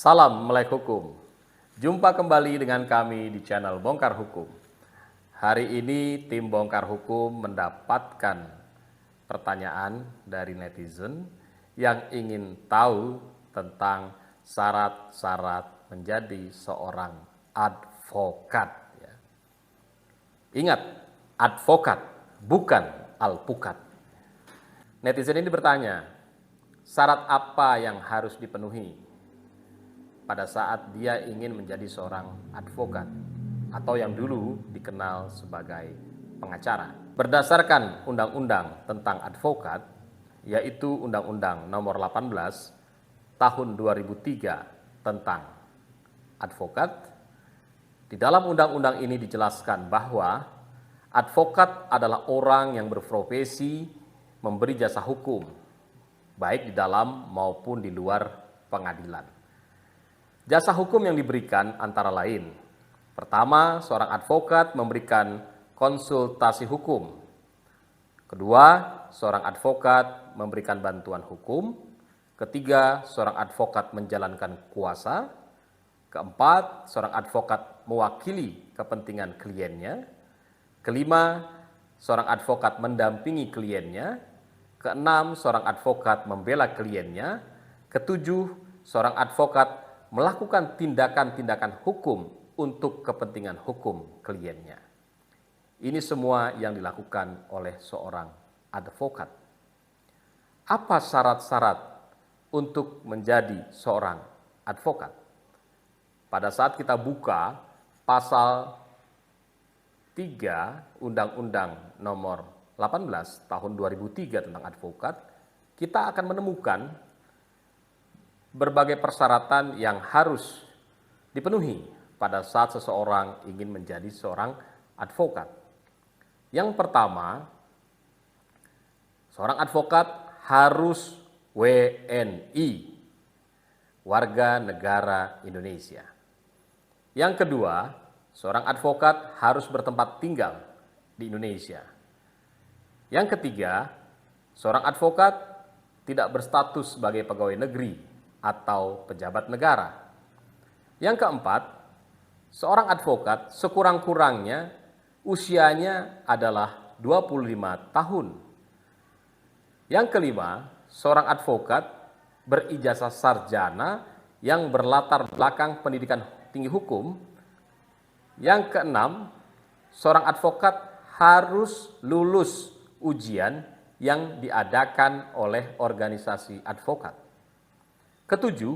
Salam melek hukum. Jumpa kembali dengan kami di channel Bongkar Hukum. Hari ini tim Bongkar Hukum mendapatkan pertanyaan dari netizen yang ingin tahu tentang syarat-syarat menjadi seorang advokat. Ingat, advokat, bukan alpukat. Netizen ini bertanya, syarat apa yang harus dipenuhi pada saat dia ingin menjadi seorang advokat atau yang dulu dikenal sebagai pengacara. Berdasarkan undang-undang tentang advokat, yaitu Undang-Undang Nomor 18 Tahun 2003 tentang advokat, di dalam undang-undang ini dijelaskan bahwa advokat adalah orang yang berprofesi memberi jasa hukum, baik di dalam maupun di luar pengadilan. Jasa hukum yang diberikan antara lain, pertama, seorang advokat memberikan konsultasi hukum. Kedua, seorang advokat memberikan bantuan hukum. Ketiga, seorang advokat menjalankan kuasa. Keempat, seorang advokat mewakili kepentingan kliennya. Kelima, seorang advokat mendampingi kliennya. Keenam, seorang advokat membela kliennya. Ketujuh, seorang advokat melakukan tindakan-tindakan hukum untuk kepentingan hukum kliennya. Ini semua yang dilakukan oleh seorang advokat. Apa syarat-syarat untuk menjadi seorang advokat? Pada saat kita buka pasal 3 Undang-Undang Nomor 18 Tahun 2003 tentang advokat, kita akan menemukan berbagai persyaratan yang harus dipenuhi pada saat seseorang ingin menjadi seorang advokat. Yang pertama, seorang advokat harus WNI, warga negara Indonesia. Yang kedua, seorang advokat harus bertempat tinggal di Indonesia. Yang ketiga, seorang advokat tidak berstatus sebagai pegawai negeri atau pejabat negara. Yang keempat, seorang advokat sekurang-kurangnya usianya adalah 25 tahun. Yang kelima, seorang advokat berijazah sarjana yang berlatar belakang pendidikan tinggi hukum. Yang keenam, seorang advokat harus lulus ujian yang diadakan oleh organisasi advokat. Ketujuh,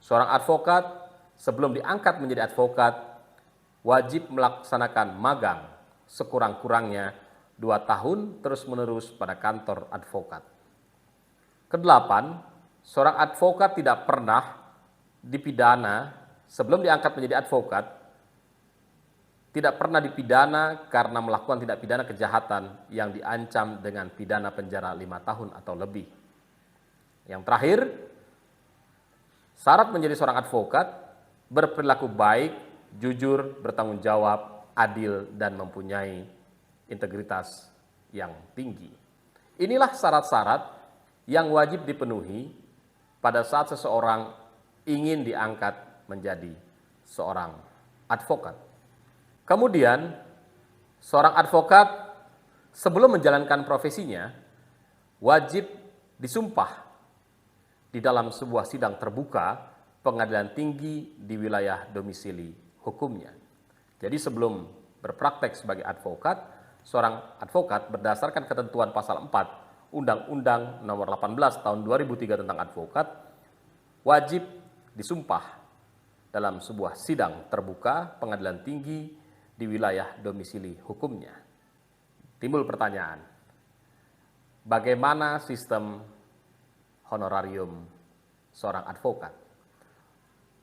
seorang advokat sebelum diangkat menjadi advokat wajib melaksanakan magang sekurang-kurangnya 2 tahun terus-menerus pada kantor advokat. Kedelapan, seorang advokat tidak pernah dipidana sebelum diangkat menjadi advokat, tidak pernah dipidana karena melakukan tindak pidana kejahatan yang diancam dengan pidana penjara 5 tahun atau lebih. Yang terakhir, syarat menjadi seorang advokat berperilaku baik, jujur, bertanggung jawab, adil, dan mempunyai integritas yang tinggi. Inilah syarat-syarat yang wajib dipenuhi pada saat seseorang ingin diangkat menjadi seorang advokat. Kemudian, seorang advokat sebelum menjalankan profesinya wajib disumpah di dalam sebuah sidang terbuka pengadilan tinggi di wilayah domisili hukumnya. Jadi sebelum berpraktek sebagai advokat, seorang advokat berdasarkan ketentuan pasal 4 Undang-Undang Nomor 18 Tahun 2003 tentang advokat wajib disumpah dalam sebuah sidang terbuka pengadilan tinggi di wilayah domisili hukumnya. Timbul pertanyaan, bagaimana sistem honorarium seorang advokat?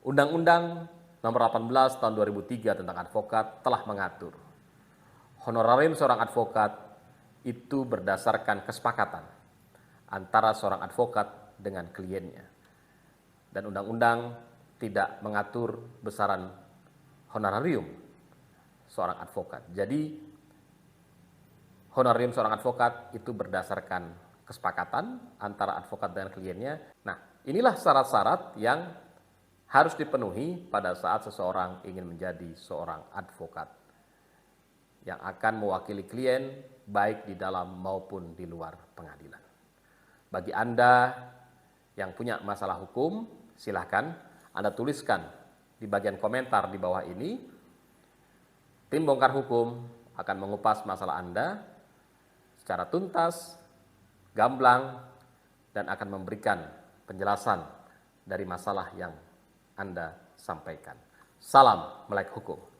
Undang-Undang Nomor 18 Tahun 2003 tentang advokat telah mengatur honorarium seorang advokat itu berdasarkan kesepakatan antara seorang advokat dengan kliennya. Dan undang-undang tidak mengatur besaran honorarium seorang advokat. Jadi honorarium seorang advokat itu berdasarkan kesepakatan antara advokat dengan kliennya. Nah, inilah syarat-syarat yang harus dipenuhi pada saat seseorang ingin menjadi seorang advokat yang akan mewakili klien baik di dalam maupun di luar pengadilan. Bagi Anda yang punya masalah hukum, silahkan Anda tuliskan di bagian komentar di bawah ini. Tim Bongkar Hukum akan mengupas masalah Anda secara tuntas, gamblang, dan akan memberikan penjelasan dari masalah yang Anda sampaikan. Salam melek hukum.